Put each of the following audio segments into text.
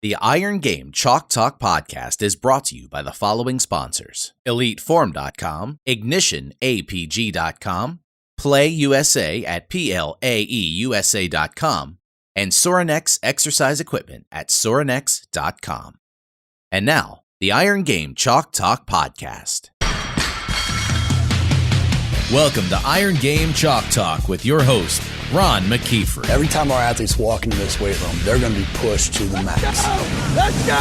The Iron Game Chalk Talk podcast is brought to you by the following sponsors: EliteForm.com, IgnitionAPG.com, PlayUSA at PLAEUSA.com, and Sorinex Exercise Equipment at Sorinex.com. And now, the Iron Game Chalk Talk podcast. Welcome to Iron Game Chalk Talk with your host, Ron McKeefery. Every time our athletes walk into this weight room, they're going to be pushed to the max. Let's go!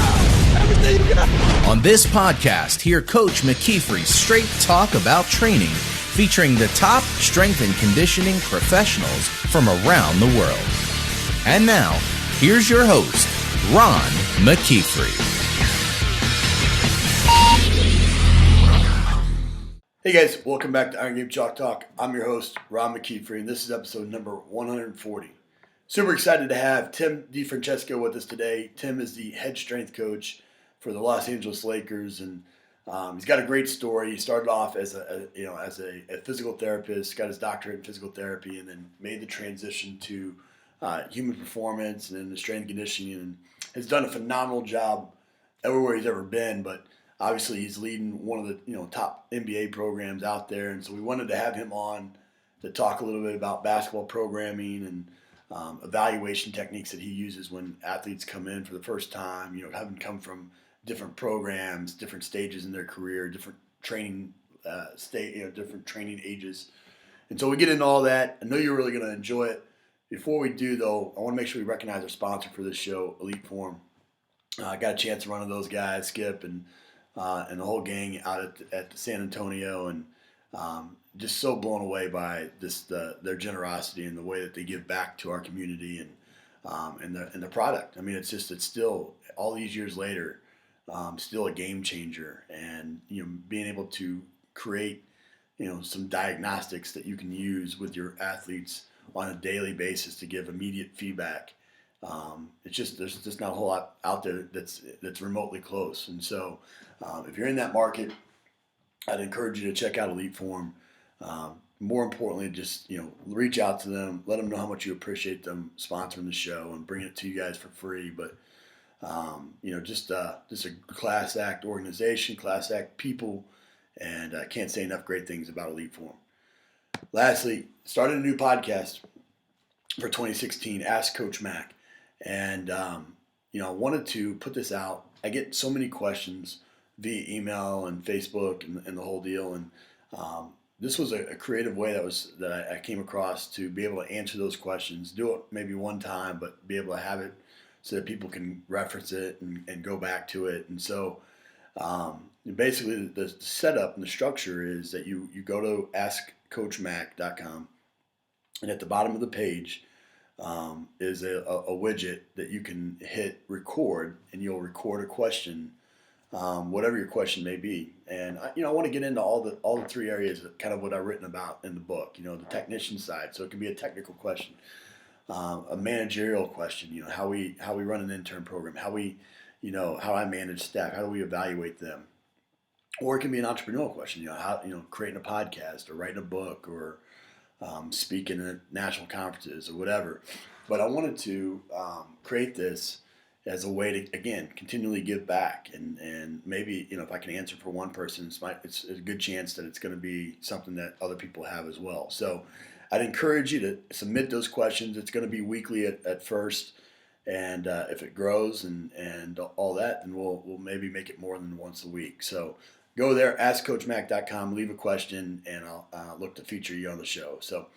Everything you got! On this podcast, hear Coach McKeefery's straight talk about training, featuring the top strength and conditioning professionals from around the world. And now, here's your host, Ron McKeefery. Hey guys, welcome back to Iron Game Chalk Talk. I'm your host, Ron McKeefery, and this is episode number 140. Super excited to have Tim DiFrancesco with us today. Tim is the head strength coach for the Los Angeles Lakers, and he's got a great story. He started off as a physical therapist, got his doctorate in physical therapy, and then made the transition to human performance and then the strength and conditioning, and has done a phenomenal job everywhere he's ever been. But obviously, he's leading one of the top NBA programs out there, and so we wanted to have him on to talk a little bit about basketball programming and evaluation techniques that he uses when athletes come in for the first time. Having come from different programs, different stages in their career, different training different training ages, and so we get into all that. I know you're really going to enjoy it. Before we do, though, I want to make sure we recognize our sponsor for this show, Elite Form. I got a chance to run into those guys, Skip, and the whole gang out at San Antonio, and just so blown away by their generosity and the way that they give back to our community and the product. I mean, it's still, all these years later, still a game changer, and being able to create some diagnostics that you can use with your athletes on a daily basis to give immediate feedback. There's just not a whole lot out there that's remotely close, and so if you're in that market, I'd encourage you to check out Elite Form. More importantly, just reach out to them, let them know how much you appreciate them sponsoring the show and bringing it to you guys for free. But just a class act organization, class act people, and I can't say enough great things about Elite Form. Lastly, started a new podcast for 2016, Ask Coach Mac. And, I wanted to put this out. I get so many questions via email and Facebook and the whole deal. And this was a creative way that I came across to be able to answer those questions, do it maybe one time, but be able to have it so that people can reference it and go back to it. And so basically the setup and the structure is that you go to askcoachmac.com, and at the bottom of the page is a widget that you can hit record, and you'll record a question, whatever your question may be. And I want to get into all the three areas of kind of what I've written about in the book. The technician side, so it can be a technical question, a managerial question. How we run an intern program, how I manage staff, how do we evaluate them, or it can be an entrepreneurial question. How creating a podcast or writing a book or speaking at national conferences or whatever. But I wanted to create this as a way to, again, continually give back. And maybe, if I can answer for one person, it's a good chance that it's going to be something that other people have as well. So I'd encourage you to submit those questions. It's going to be weekly at first. And if it grows and all that, then we'll maybe make it more than once a week. So go there, askcoachmac.com, leave a question, and I'll look to feature you on the show. So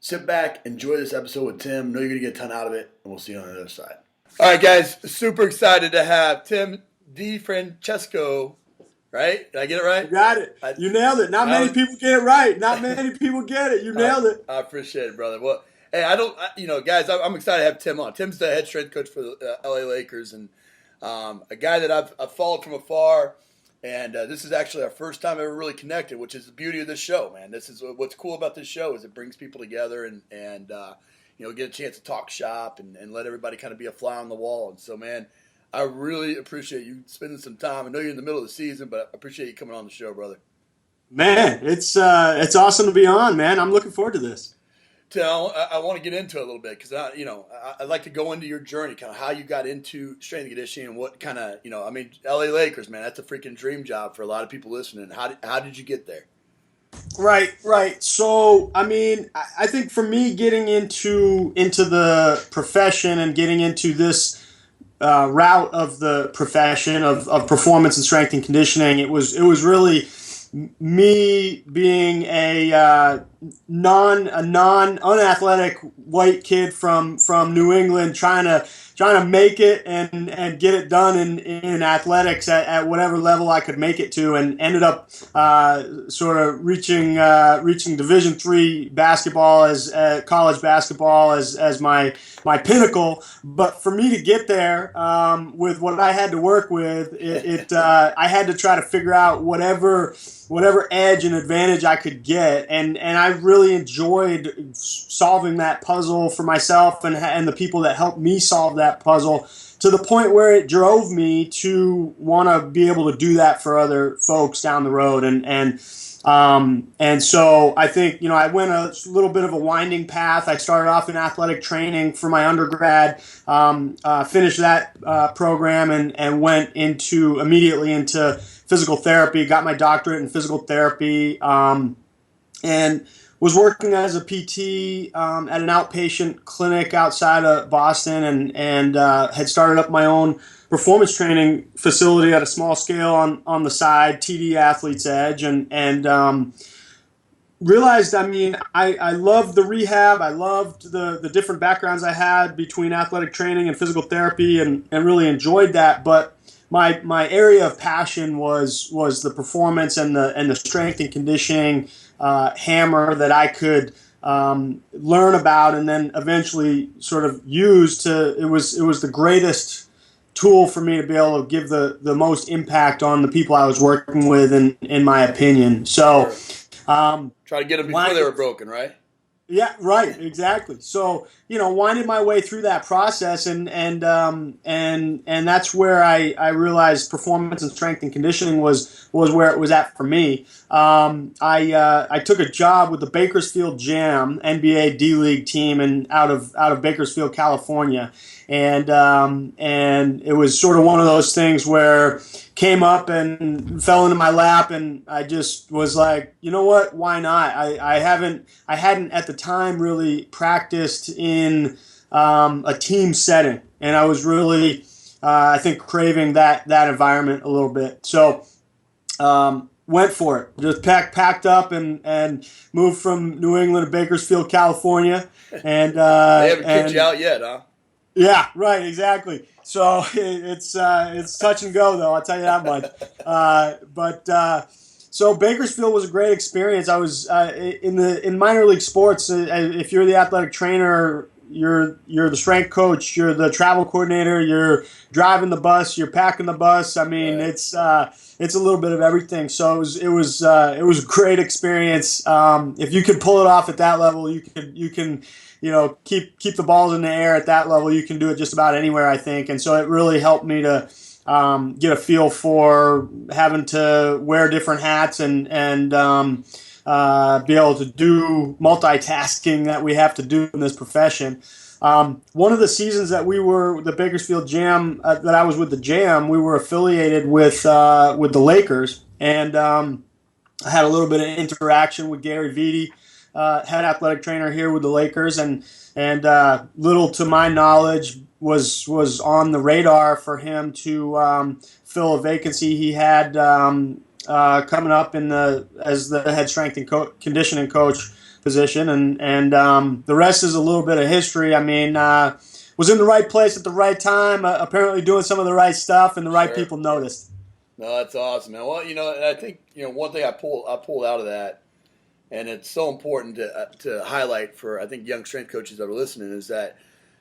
sit back, enjoy this episode with Tim. Know you're going to get a ton out of it, and we'll see you on the other side. All right, guys, super excited to have Tim DiFrancesco, right? Did I get it right? You got it. You nailed it. Not many people get it right. Not many people get it. You nailed it. I appreciate it, brother. Well, hey, guys, I'm excited to have Tim on. Tim's the head strength coach for the LA Lakers, and a guy that I've followed from afar. And this is actually our first time ever really connected, which is the beauty of this show, man. This is what's cool about this show is it brings people together and get a chance to talk shop and let everybody kind of be a fly on the wall. And so, man, I really appreciate you spending some time. I know you're in the middle of the season, but I appreciate you coming on the show, brother. Man, it's awesome to be on, man. I'm looking forward to this. I want to get into it a little bit because I'd like to go into your journey, kind of how you got into strength and conditioning and what kind of LA Lakers, man, that's a freaking dream job for a lot of people listening. How did you get there? Right. So, I think for me, getting into the profession and getting into this route of the profession of performance and strength and conditioning, it was really me being a unathletic white kid from New England trying to make it and get it done in athletics at whatever level I could make it to, and ended up sort of reaching Division III basketball as college basketball as my pinnacle. But for me to get there with what I had to work with, I had to try to figure out whatever edge and advantage I could get, and I really enjoyed solving that puzzle for myself and the people that helped me solve that puzzle, to the point where it drove me to want to be able to do that for other folks down the road, and so I think I went a little bit of a winding path. I started off in athletic training for my undergrad, finished that program, and went immediately into physical therapy, got my doctorate in physical therapy, and was working as a PT at an outpatient clinic outside of Boston, and had started up my own performance training facility at a small scale on the side, TD Athlete's Edge, and realized, I loved the rehab. I loved the different backgrounds I had between athletic training and physical therapy, and really enjoyed that. But my area of passion was the performance and the strength and conditioning hammer that I could learn about and then eventually sort of use it was the greatest tool for me to be able to give the most impact on the people I was working with, in my opinion. So try to get them before they were broken, right? Yeah, right, exactly. So, winded my way through that process, and that's where I realized performance and strength and conditioning was where it was at for me. I took a job with the Bakersfield Jam NBA-D League team out of Bakersfield, California, and it was sort of one of those things where came up and fell into my lap, and I just was like, you know what? Why not? I hadn't at the time really practiced in a team setting, and I was really, I think, craving that environment a little bit. So went for it. Just packed up and moved from New England to Bakersfield, California, and they haven't kicked you out yet, huh? Yeah, right, exactly. So it's touch and go, though, I'll tell you that much. So Bakersfield was a great experience. I was in minor league sports. If you're the athletic trainer, you're the strength coach, you're the travel coordinator, you're driving the bus, you're packing the bus. Right. It's a little bit of everything. So it was a great experience. If you can pull it off at that level, you can keep the balls in the air at that level. You can do it just about anywhere, I think. And so it really helped me to get a feel for having to wear different hats and be able to do multitasking that we have to do in this profession. One of the seasons that we were the Bakersfield Jam, that I was with the Jam, we were affiliated with the Lakers, and I had a little bit of interaction with Gary Vitti, head athletic trainer here with the Lakers, and little to my knowledge was on the radar for him to fill a vacancy he had coming up as the head strength and conditioning coach position, and the rest is a little bit of history. Was in the right place at the right time, apparently doing some of the right stuff, and the right people noticed. No, that's awesome, man. Well, and I think one thing I pulled out of that, and it's so important to highlight for, I think, young strength coaches that are listening, is that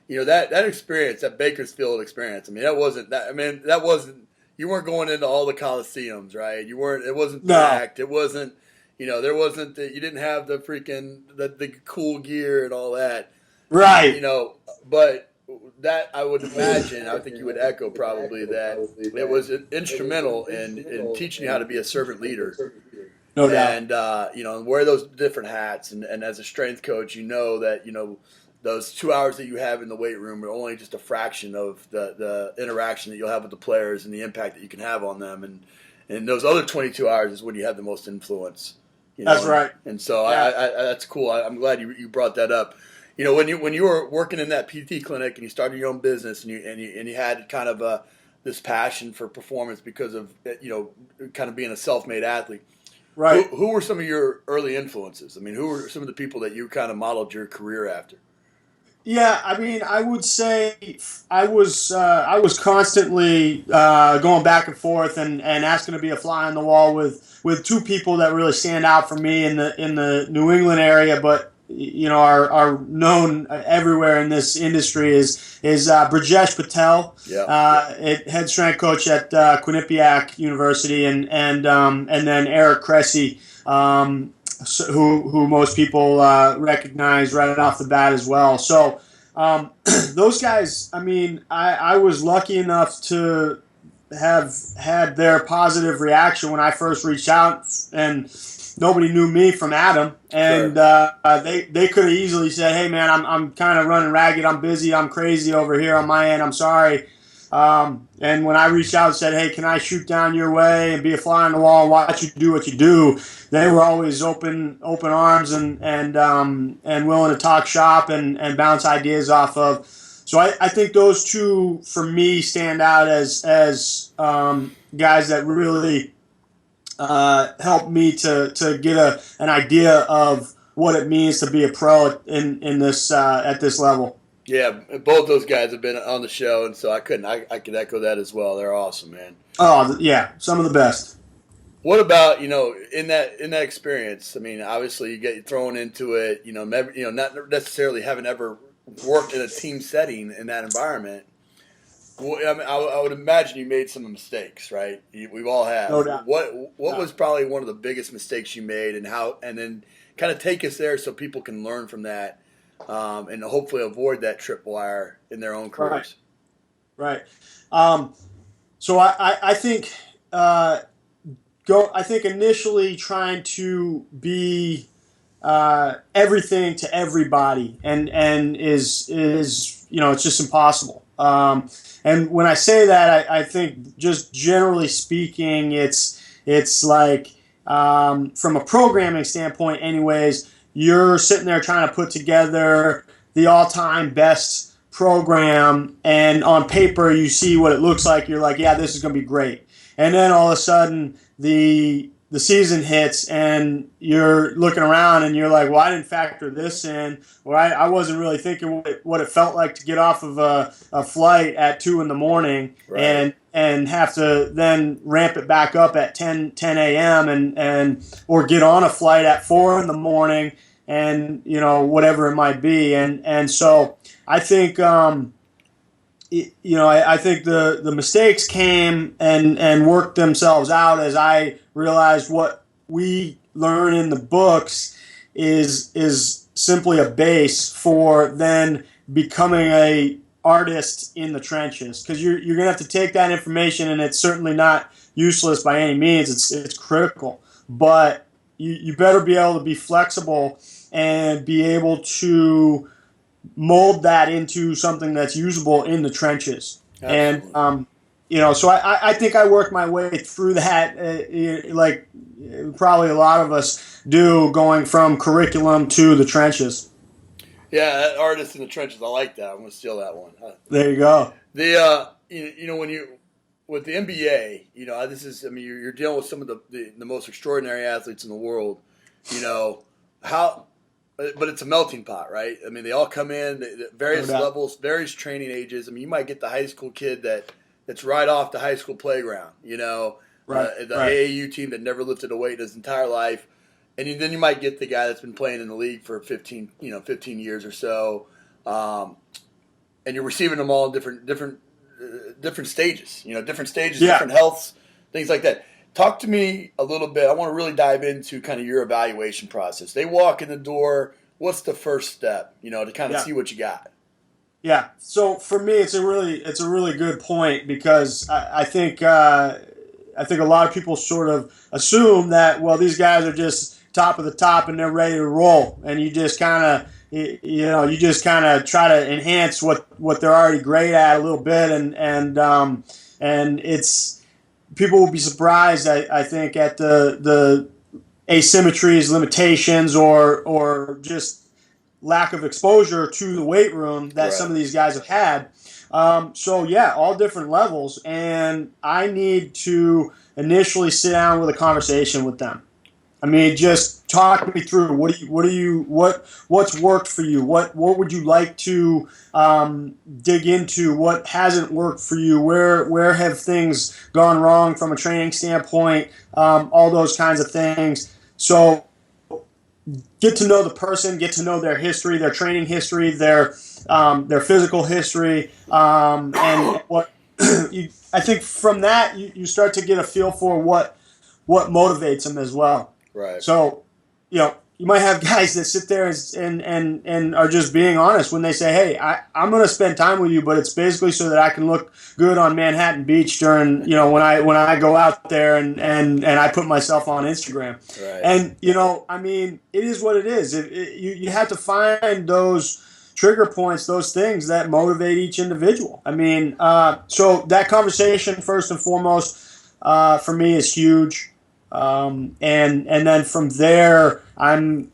that experience, that Bakersfield experience. That wasn't. You weren't going into all the coliseums, right? You weren't. It wasn't packed. No. It wasn't. There wasn't. You didn't have the freaking the cool gear and all that. Right. But that, I would imagine, I think you would echo probably that it was instrumental in teaching you how to be a servant leader. No doubt. And wear those different hats. And as a strength coach, that those 2 hours that you have in the weight room are only just a fraction of the interaction that you'll have with the players and the impact that you can have on them. And those other 22 hours is when you have the most influence. That's right. And so Yeah. that's cool. I'm glad you brought that up. When you were working in that PT clinic and you started your own business and you had kind of this passion for performance because of kind of being a self-made athlete. Right. Who were some of your early influences? I mean, who were some of the people that you kind of modeled your career after? Yeah, I mean, I would say I was constantly going back and forth and asking to be a fly on the wall with two people that really stand out for me in the New England area, but are known everywhere in this industry is Brajesh Patel, head strength coach at Quinnipiac University, and then Eric Cressy, who most people recognize right off the bat as well. So those guys, I mean, I was lucky enough to have had their positive reaction when I first reached out, and nobody knew me from Adam, and they could have easily said, "Hey, man, I'm kind of running ragged. I'm busy. I'm crazy over here on my end. I'm sorry." And when I reached out and said, "Hey, can I shoot down your way and be a fly on the wall and watch you do what you do?" They were always open arms and willing to talk shop and bounce ideas off of. So I think those two for me stand out as guys that really helped me to get an idea of what it means to be a pro in this at this level. Yeah, both those guys have been on the show, and so I could echo that as well. They're awesome, man. Oh yeah, some of the best. What about in that experience? I mean, obviously you get thrown into it. Not necessarily having ever worked in a team setting in that environment. Well, I mean, I would imagine you made some mistakes, right? We've all had. No doubt. What was probably one of the biggest mistakes you made, and then kind of take us there so people can learn from that, and hopefully avoid that tripwire in their own careers. Right. So I think I think initially trying to be everything to everybody and is it's just impossible. And when I say that, I think just generally speaking, it's like from a programming standpoint, anyways, you're sitting there trying to put together the all-time best program, and on paper you see what it looks like. You're like, yeah, this is going to be great. And then all of a sudden the season hits and you're looking around and you're like, well, I didn't factor this in, or I wasn't really thinking what it felt like to get off of a flight at 2 a.m. Right. and have to then ramp it back up at 10 a.m. and or get on a flight at 4 a.m. and whatever it might be. And so I think I think the mistakes came and worked themselves out as I realized what we learn in the books is simply a base for then becoming a artist in the trenches, because you're going to have to take that information, and it's certainly not useless by any means. It's critical, but you better be able to be flexible and be able to mold that into something that's usable in the trenches. Absolutely. And so I think I worked my way through that, like probably a lot of us do, going from curriculum to the trenches. Yeah, that artist in the trenches. I like that. I'm going to steal that one. There you go. When you with the NBA, you're dealing with some of the most extraordinary athletes in the world. But it's a melting pot, right? I mean, they all come in various levels, various training ages. I mean, you might get the high school kid that's right off the high school playground, the AAU team that never lifted a weight in his entire life. And then you might get the guy that's been playing in the league for 15 years or so. And you're receiving them all in different stages, different healths, things like that. Talk to me a little bit. I want to really dive into kind of your evaluation process. They walk in the door. What's the first step, to kind of see what you got? Yeah. So for me, it's a really good point, because I think I think a lot of people sort of assume that, well, these guys are just top of the top and they're ready to roll, and you just kind of try to enhance what they're already great at a little bit, and it's people will be surprised, I think, at the asymmetries, limitations, or just lack of exposure to the weight room that some of these guys have had. So yeah, all different levels, and I need to initially sit down with a conversation with them. I mean, just talk me through what's worked for you. What would you like to dig into? What hasn't worked for you? Where have things gone wrong from a training standpoint? All those kinds of things. So get to know the person, get to know their history, their training history, their physical history, and what I think from that you start to get a feel for what motivates them as well. Right. So, you might have guys that sit there and are just being honest when they say, hey, I'm going to spend time with you, but it's basically so that I can look good on Manhattan Beach during, when I go out there and I put myself on Instagram. Right. And, I mean, it is what it is. You have to find those trigger points, those things that motivate each individual. I mean, so that conversation, first and foremost, for me is huge. And then from there, I'm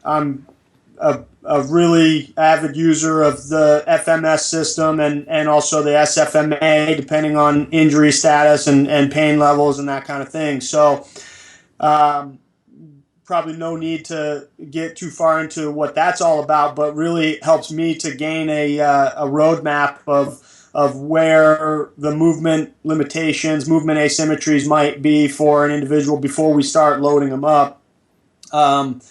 a really avid user of the FMS system and also the SFMA, depending on injury status and pain levels and that kind of thing. So probably no need to get too far into what that's all about, but really helps me to gain a roadmap of where the movement limitations, movement asymmetries might be for an individual before we start loading them up. And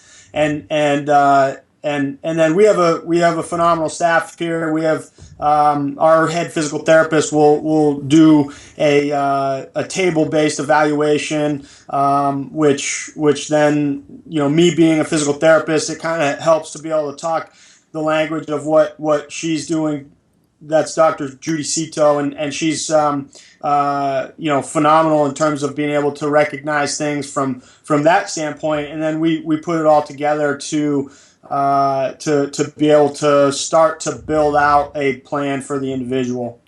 then we have a phenomenal staff here. We have our head physical therapist will do a table-based evaluation, which then, me being a physical therapist, it kind of helps to be able to talk the language of what she's doing. That's Dr. Judy Cito, and she's phenomenal in terms of being able to recognize things from that standpoint, and then we put it all together to be able to start to build out a plan for the individual.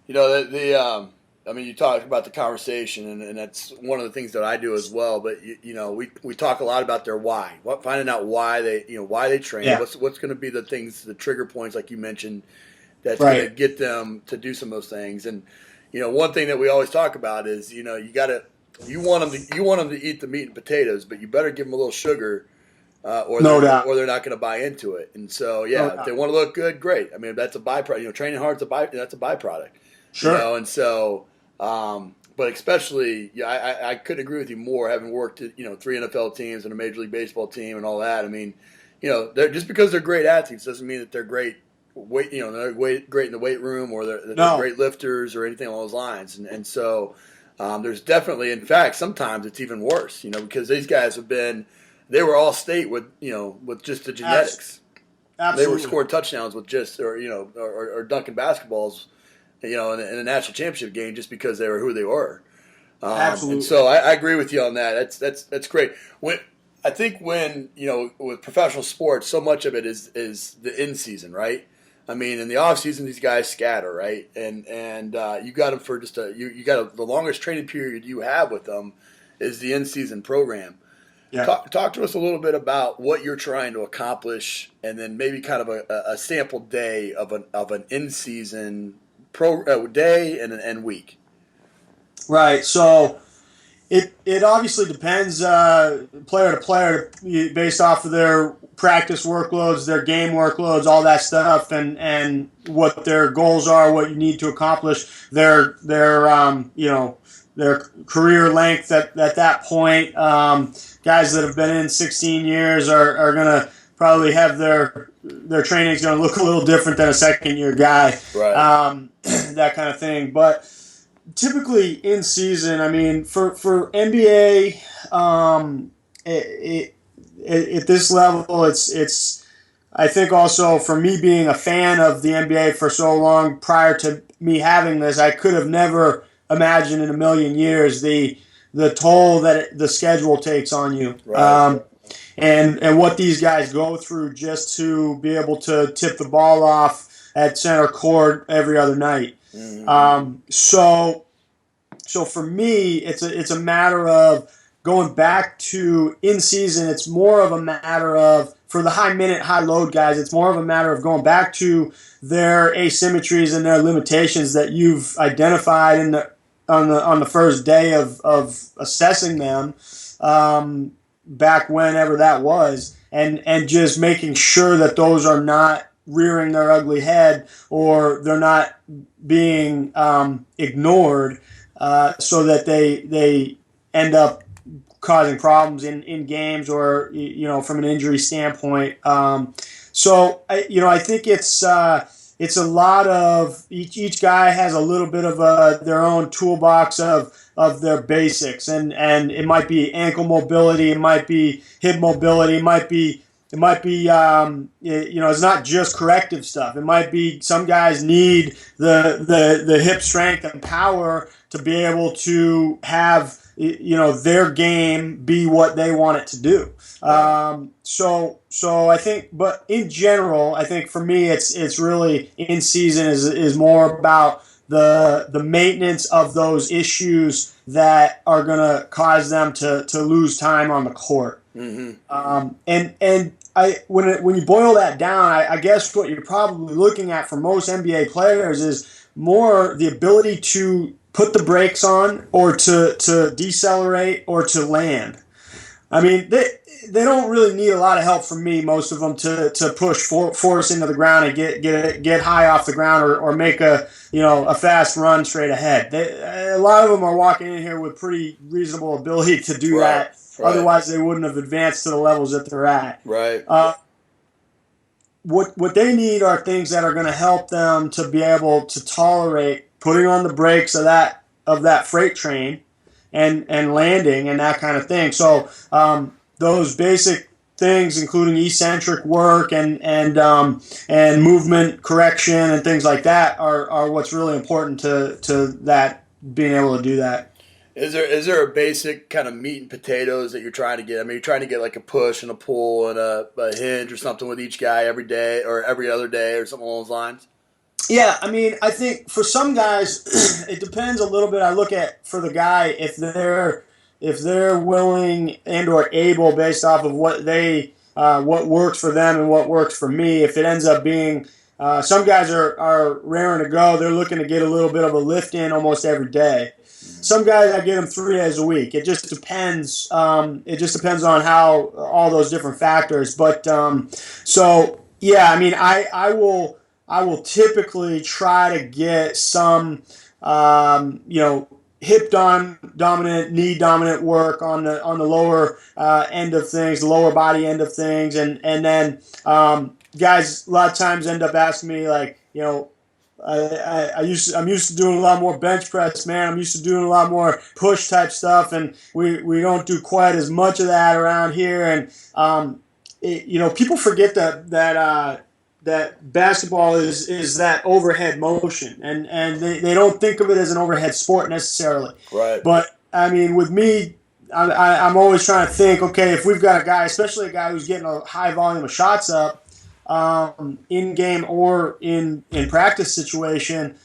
I mean, you talk about the conversation, and that's one of the things that I do as well. But we talk a lot about their why, finding out why they train, what's going to be the things, the trigger points, like you mentioned, that's going to get them to do some of those things. And one thing that we always talk about is you want them to eat the meat and potatoes, but you better give them a little sugar, or they're not going to buy into it. And so if they want to look good, great. I mean, that's a byproduct. Training hard that's a byproduct. Sure. And so, but especially, I couldn't agree with you more. Having worked at 3 NFL teams and a Major League Baseball team and all that. I mean, they're just because they're great athletes doesn't mean that they're great. They're great in the weight room, or they're great lifters, or anything along those lines. And so there's definitely, in fact, sometimes it's even worse, because these guys they were all state with just the genetics. Absolutely. They were scoring touchdowns with just, or dunking basketballs, in a national championship game just because they were who they were. Absolutely. And so I agree with you on that. That's great. I think with professional sports, so much of it is the in season, right? I mean, in the off season, these guys scatter, right? And you got them for just the longest training period you have with them is the in season program. Yeah. Talk to us a little bit about what you're trying to accomplish, and then maybe kind of a sample day of an in season day and week. Right. So it obviously depends player to player based off of their practice workloads, their game workloads, all that stuff, and what their goals are, what you need to accomplish, their career length at that point. Guys that have been in 16 years are going to probably have their training is going to look a little different than a second-year guy, right. That kind of thing. But typically in season, I mean, for NBA, at this level, it's I think also for me being a fan of the NBA for so long prior to me having this, I could have never imagined in a million years the the toll that the schedule takes on you. Right. And what these guys go through just to be able to tip the ball off at center court every other night. Mm-hmm. So for me, it's a matter of going back to in season. It's more of a matter of, for the high minute, high load guys, it's more of a matter of going back to their asymmetries and their limitations that you've identified on the first day of assessing them, back whenever that was, and just making sure that those are not rearing their ugly head, or they're not being ignored, so that they end up causing problems in games, or from an injury standpoint. So I think it's a lot of each guy has a little bit of their own toolbox of their basics, and it might be ankle mobility, it might be hip mobility, it might be it's not just corrective stuff. It might be some guys need the hip strength and power to be able to have their game be what they want it to do. So I think, but in general, I think for me, it's really in season is more about the maintenance of those issues that are going to cause them to lose time on the court. Mm-hmm. When you boil that down, I guess what you're probably looking at for most NBA players is more the ability to put the brakes on, or to decelerate, or to land. I mean, they don't really need a lot of help from me, most of them, to push force into the ground and get high off the ground, or make a fast run straight ahead. A lot of them are walking in here with pretty reasonable ability to do that. Right. Otherwise, they wouldn't have advanced to the levels that they're at. Right. What they need are things that are going to help them to be able to tolerate putting on the brakes of that freight train, and landing and that kind of thing. So those basic things, including eccentric work and movement correction and things like that, are what's really important to that, being able to do that. Is there a basic kind of meat and potatoes that you're trying to get? I mean, you're trying to get like a push and a pull and a hinge or something with each guy every day or every other day or something along those lines? Yeah, I mean, I think for some guys, it depends a little bit. I look at, for the guy, if they're willing and or able, based off of what works for them and what works for me. If it ends up being, some guys are raring to go. They're looking to get a little bit of a lift in almost every day. Some guys, I get them 3 days a week. It just depends. It just depends on how all those different factors. But so yeah, I mean, I will typically try to get some, hip dominant, knee dominant work on the lower end of things, the lower body end of things, and then guys a lot of times end up asking me, like, I'm used to doing a lot more bench press, man. I'm used to doing a lot more push type stuff, and we don't do quite as much of that around here. And people forget that basketball is that overhead motion, and they don't think of it as an overhead sport necessarily. Right. But I mean, with me, I'm always trying to think, okay, if we've got a guy, especially a guy who's getting a high volume of shots up, in game or in practice situation,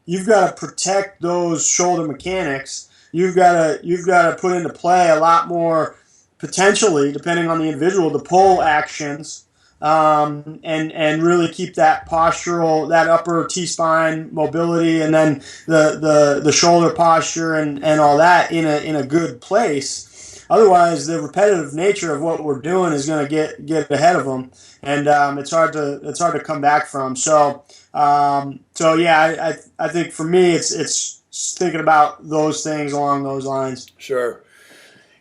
you've got to protect those shoulder mechanics. You've got to put into play a lot more, potentially, depending on the individual, the pull actions, and really keep that postural, that upper T-spine mobility, and then the shoulder posture and all that in a good place. Otherwise, the repetitive nature of what we're doing is going to get ahead of them, and it's hard to come back from. So yeah, I think for me, it's thinking about those things along those lines. Sure.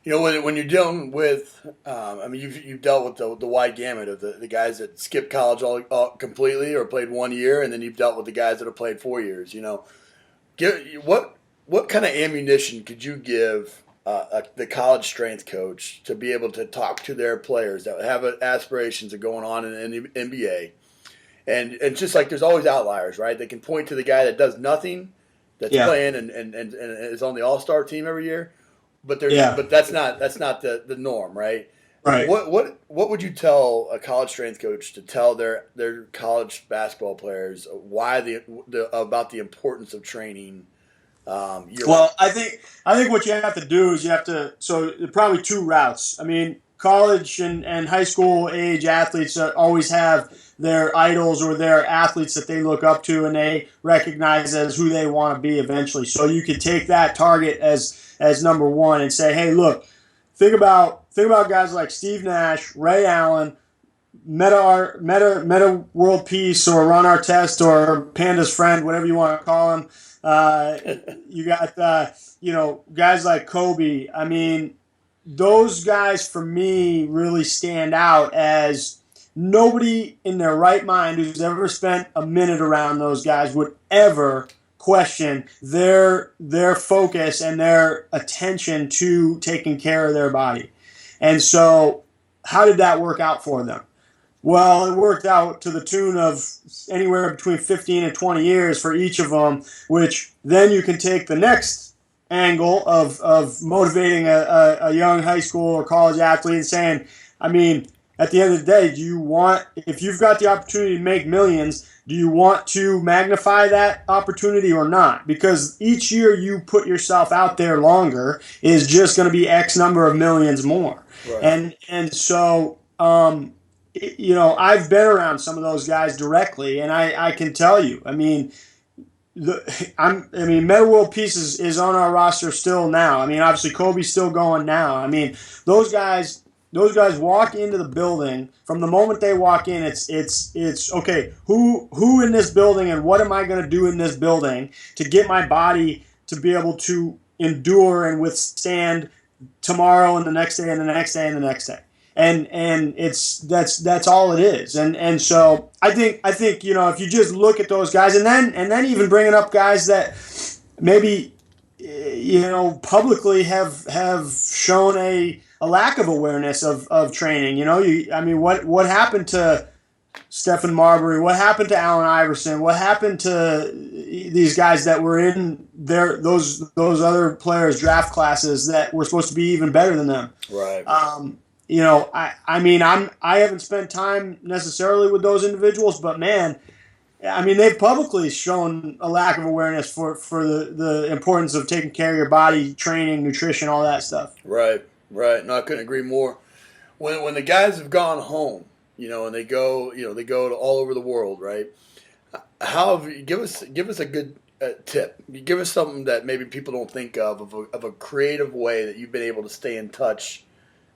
When you're dealing with, you've dealt with the wide gamut of the guys that skipped college all completely or played 1 year, and then you've dealt with the guys that have played 4 years. What kind of ammunition could you give the college strength coach to be able to talk to their players that have aspirations of going on in the NBA? And it's just like there's always outliers, right? They can point to the guy that does nothing, that's playing and is on the all-star team every year. but that's not the norm, right? Right. What would you tell a college strength coach to tell their college basketball players why about the importance of training? I think what you have to do is so probably two routes. I mean, college and high school age athletes always have their idols or their athletes that they look up to and they recognize as who they want to be eventually. So you could take that target as number one and say, hey, look, think about guys like Steve Nash, Ray Allen, Meta World Peace, or Ron Artest, or Panda's friend, whatever you want to call him. You got guys like Kobe. I mean, those guys for me really stand out as nobody in their right mind who's ever spent a minute around those guys would ever question their focus and their attention to taking care of their body. And so how did that work out for them? Well, it worked out to the tune of anywhere between 15 and 20 years for each of them, which then you can take the next angle of motivating a young high school or college athlete and saying, I mean, at the end of the day, if you've got the opportunity to make millions, do you want to magnify that opportunity or not? Because each year you put yourself out there longer is just going to be X number of millions more. Right. And so, I've been around some of those guys directly, and I can tell you, I mean, Meta World Peace is on our roster still now. I mean, obviously Kobe's still going now. I mean, those guys walk into the building. From the moment they walk in, it's okay. Who in this building, and what am I going to do in this building to get my body to be able to endure and withstand tomorrow and the next day and the next day and the next day. And that's all it is. And so I think if you just look at those guys and then even bringing up guys that maybe publicly have shown a lack of awareness of training. What happened to Stephen Marbury? What happened to Allen Iverson? What happened to these guys that were in those other players' draft classes that were supposed to be even better than them? Right. I haven't spent time necessarily with those individuals, but man, I mean, they've publicly shown a lack of awareness for the importance of taking care of your body, training, nutrition, all that stuff. Right. No, I couldn't agree more. When the guys have gone home, and they go to all over the world, right? Give us a good tip. Give us something that maybe people don't think of a creative way that you've been able to stay in touch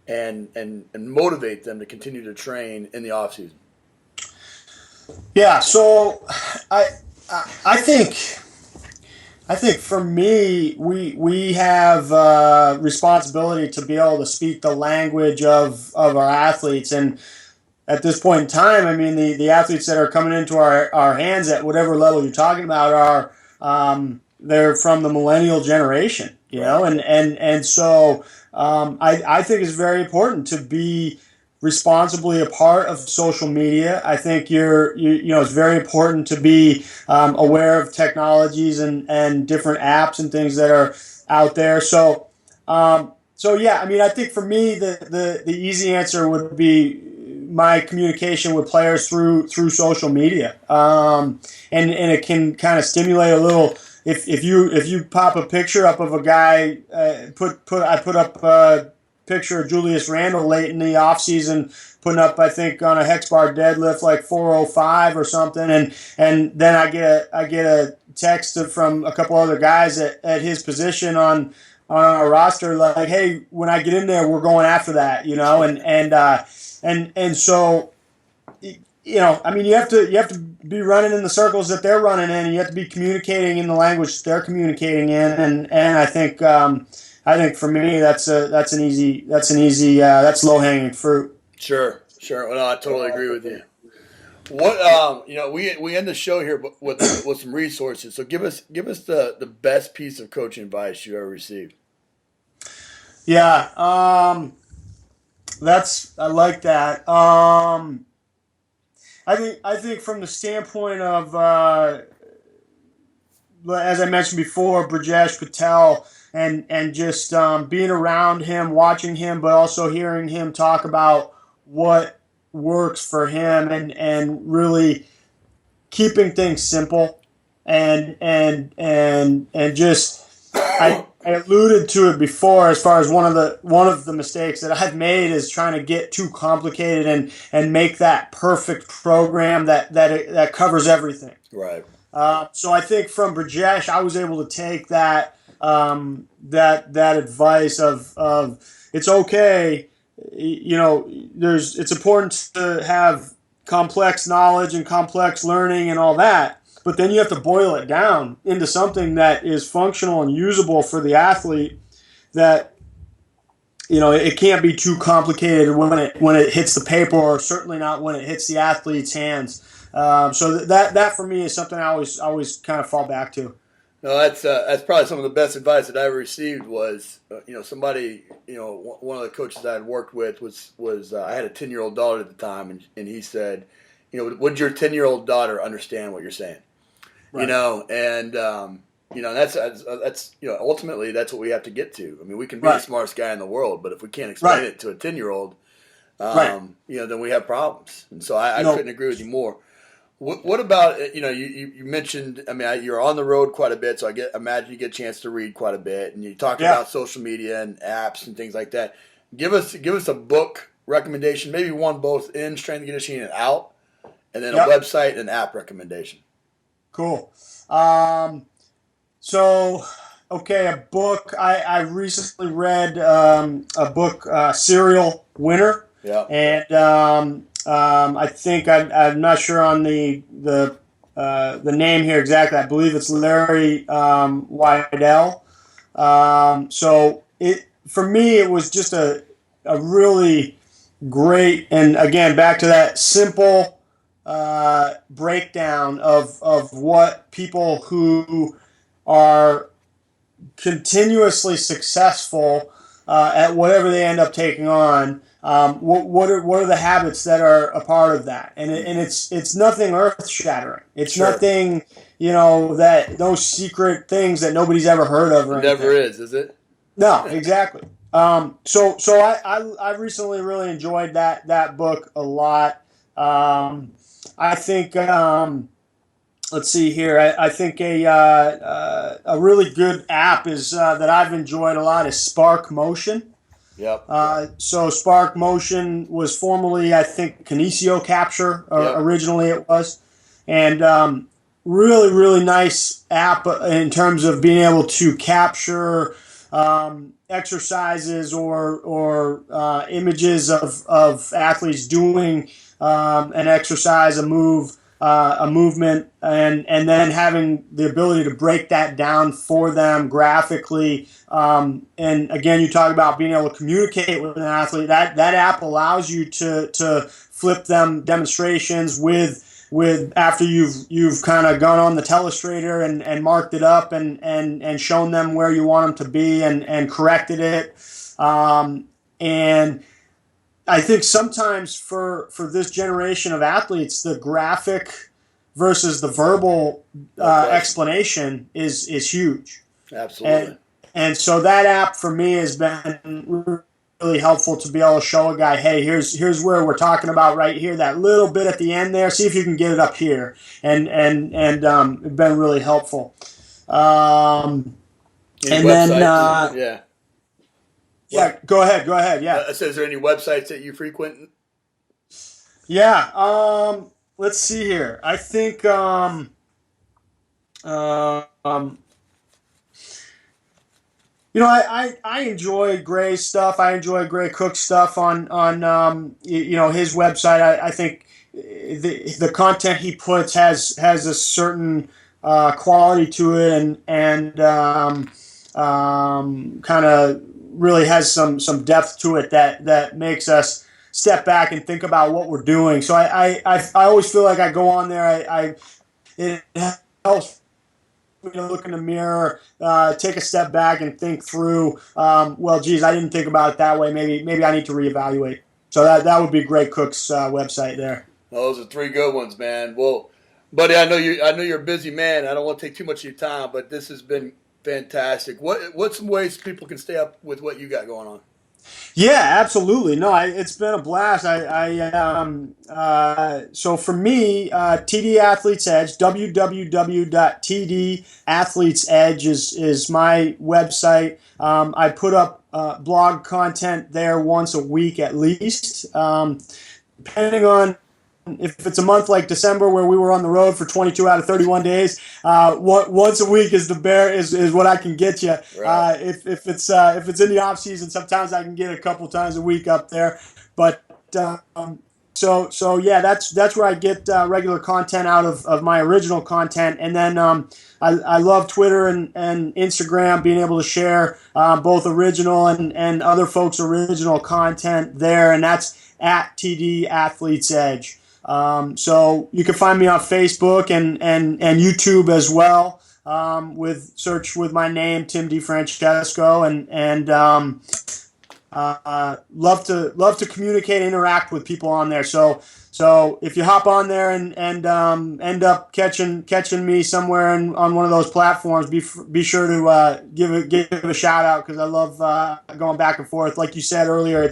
and motivate them to continue to train in the off season. Yeah, so I think for me we have responsibility to be able to speak the language of our athletes, and at this point in time, I mean the athletes that are coming into our hands at whatever level you're talking about are they're from the millennial generation, and so I think it's very important to be responsibly a part of social media. I think it's very important to be aware of technologies and different apps and things that are out there. So yeah, I mean, I think for me the easy answer would be my communication with players through social media, and it can kind of stimulate a little. If you pop a picture up of a guy, I put up a picture of Julius Randle late in the offseason, putting up, I think, on a hex bar deadlift like 405 or something, and then I get a text from a couple other guys at his position on our roster like, hey, when I get in there, we're going after that, and so. I mean, you have to be running in the circles that they're running in, and you have to be communicating in the language they're communicating in, and I think for me that's low hanging fruit. Sure. Well, no, I totally agree with you. What we end the show here with some resources. So give us the best piece of coaching advice you ever received. Yeah, I like that. I think from the standpoint of, as I mentioned before, Brajesh Patel, and just being around him, watching him, but also hearing him talk about what works for him, and really keeping things simple, and just I alluded to it before, as far as one of the mistakes that I've made is trying to get too complicated and make that perfect program that covers everything. Right. So I think from Brajesh, I was able to take that that advice of it's okay, it's important to have complex knowledge and complex learning and all that, but then you have to boil it down into something that is functional and usable for the athlete. That it can't be too complicated when it hits the paper, or certainly not when it hits the athlete's hands. So that for me is something I always kind of fall back to. No, that's probably some of the best advice that I ever received. Was somebody, one of the coaches I had worked with was I had a 10-year-old daughter at the time, and he said, would your 10-year-old daughter understand what you're saying? Right. That's ultimately that's what we have to get to. I mean, we can be the smartest guy in the world, but if we can't explain it to a 10-year-old, then we have problems. And so I couldn't agree with you more. What about, you mentioned, I mean, you're on the road quite a bit, so imagine you get a chance to read quite a bit, and you talked about social media and apps and things like that. Give us a book recommendation, maybe one both in strength and conditioning and out, and then a website and app recommendation. Cool. A book. I recently read a book, Serial Winner. Yeah. And I think I'm not sure on the name here exactly. I believe it's Larry Weidel. So for me it was just a really great, and again back to that simple breakdown of what people who are continuously successful at whatever they end up taking on. What are the habits that are a part of that? And it's nothing earth shattering. It's nothing, that those secret things that nobody's ever heard of. Or it never is it? No, exactly. So I recently really enjoyed that book a lot. I think let's see here. I think a really good app is that I've enjoyed a lot is Spark Motion. Yep. So Spark Motion was formerly, I think, Kinesio Capture. Originally it was, and really, really nice app in terms of being able to capture exercises or images of athletes doing an exercise, a movement, and then having the ability to break that down for them graphically. And again, you talk about being able to communicate with an athlete. That app allows you to flip them demonstrations with after you've kind of gone on the telestrator and marked it up and shown them where you want them to be and corrected it. And I think sometimes for this generation of athletes, the graphic versus the verbal explanation is huge. Absolutely. And so that app for me has been really helpful to be able to show a guy, hey, here's where we're talking about right here, that little bit at the end there. See if you can get it up here, and it's been really helpful. And then yeah, go ahead. Yeah. So is there any websites that you frequent? Yeah. Let's see here. I think I enjoy Gray's stuff. I enjoy Gray Cook's stuff on his website. I think the content he puts has a certain quality to it, and kind of really has some depth to it that makes us step back and think about what we're doing. So I always feel like I go on there. It helps me to look in the mirror, take a step back and think through. Well, geez, I didn't think about it that way. Maybe I need to reevaluate. So that would be Gray Cook's website there. Those are three good ones, man. Well, buddy, I know you're a busy man. I don't want to take too much of your time, but this has been fantastic. What's some ways people can stay up with what you got going on? Yeah, absolutely. No, it's been a blast. So for me, TD Athletes Edge, www.tdathletesedge is my website. I put up blog content there once a week at least, depending on if it's a month like December where we were on the road for 22 out of 31 days, once a week is what I can get you. Right. If it's in the off season, sometimes I can get a couple times a week up there. But so yeah, that's where I get regular content out of my original content, and then I love Twitter and Instagram, being able to share both original and other folks' original content there, and that's at TD Athletes Edge. So you can find me on Facebook and YouTube as well, search with my name, Tim DiFrancesco, and love to communicate, interact with people on there. So if you hop on there and end up catching me somewhere on one of those platforms, be sure to give a shout out, because I love going back and forth. Like you said earlier,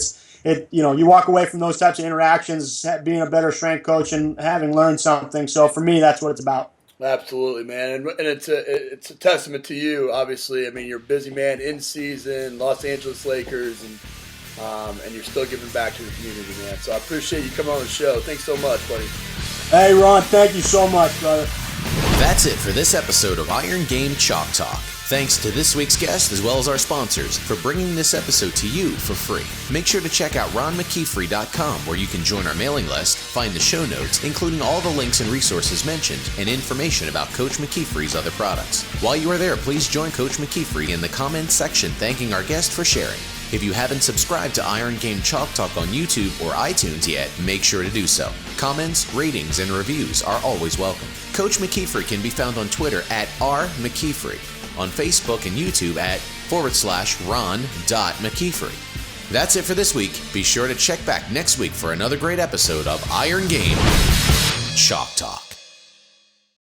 you walk away from those types of interactions being a better strength coach and having learned something. So for me, that's what it's about. Absolutely, man, and it's a testament to you. Obviously, I mean, you're a busy man in season, Los Angeles Lakers, and you're still giving back to the community, man. So I appreciate you coming on the show. Thanks so much, buddy. Hey, Ron, thank you so much, brother. That's it for this episode of Iron Game Chalk Talk. Thanks to this week's guest as well as our sponsors for bringing this episode to you for free. Make sure to check out ronmckeefery.com, where you can join our mailing list, find the show notes, including all the links and resources mentioned, and information about Coach McKeefery's other products. While you are there, please join Coach McKeefery in the comments section thanking our guest for sharing. If you haven't subscribed to Iron Game Chalk Talk on YouTube or iTunes yet, make sure to do so. Comments, ratings, and reviews are always welcome. Coach McKeefery can be found on Twitter at @RMcKeefery, on Facebook and YouTube at /Ron.McKeefery. That's it for this week. Be sure to check back next week for another great episode of Iron Game Chalk Talk.